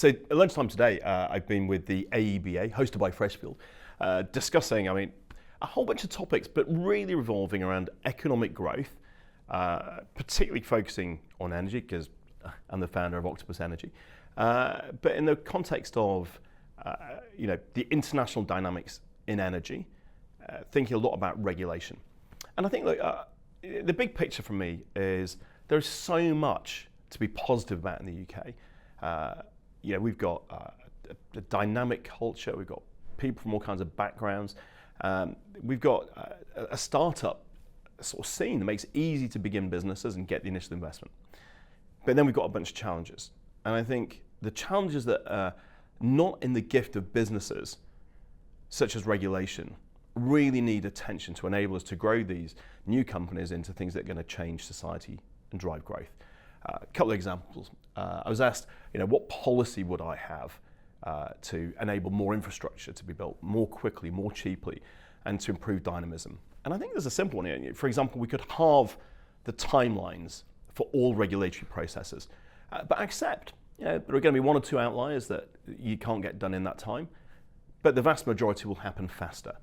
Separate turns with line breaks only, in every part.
So at lunchtime today, I've been with the AEBA, hosted by Freshfield, discussing, a whole bunch of topics, but really revolving around economic growth, particularly focusing on energy, because I'm the founder of Octopus Energy, but in the context of, the international dynamics in energy, thinking a lot about regulation. And I think the big picture for me is there's so much to be positive about in the UK. We've got a dynamic culture, we've got people from all kinds of backgrounds, we've got a startup sort of scene that makes it easy to begin businesses and get the initial investment. But then we've got a bunch of challenges. And I think the challenges that are not in the gift of businesses, such as regulation, really need attention to enable us to grow these new companies into things that are going to change society and drive growth. A couple of examples. I was asked, what policy would I have to enable more infrastructure to be built more quickly, more cheaply, and to improve dynamism? And I think there's a simple one here. For example, we could halve the timelines for all regulatory processes, but accept, there are going to be one or two outliers that you can't get done in that time, but the vast majority will happen faster.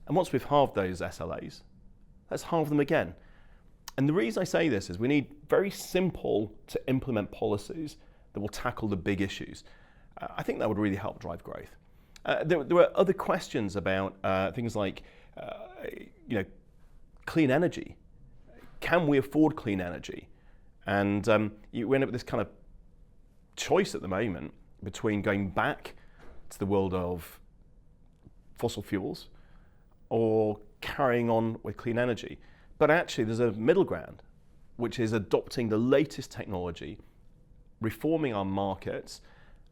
And once we've halved those SLAs, let's halve them again. And the reason I say this is we need very simple to implement policies that will tackle the big issues. I think that would really help drive growth. There were other questions about things like, clean energy. Can we afford clean energy? And you end up with this kind of choice at the moment between going back to the world of fossil fuels or carrying on with clean energy. But actually there's a middle ground, which is adopting the latest technology, reforming our markets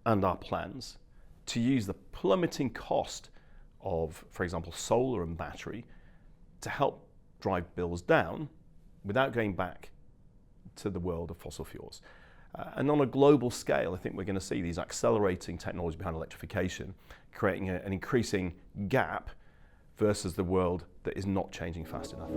and our plans to use the plummeting cost of, for example, solar and battery to help drive bills down without going back to the world of fossil fuels. And on a global scale, I think we're going to see these accelerating technologies behind electrification, creating an increasing gap versus the world that is not changing fast enough.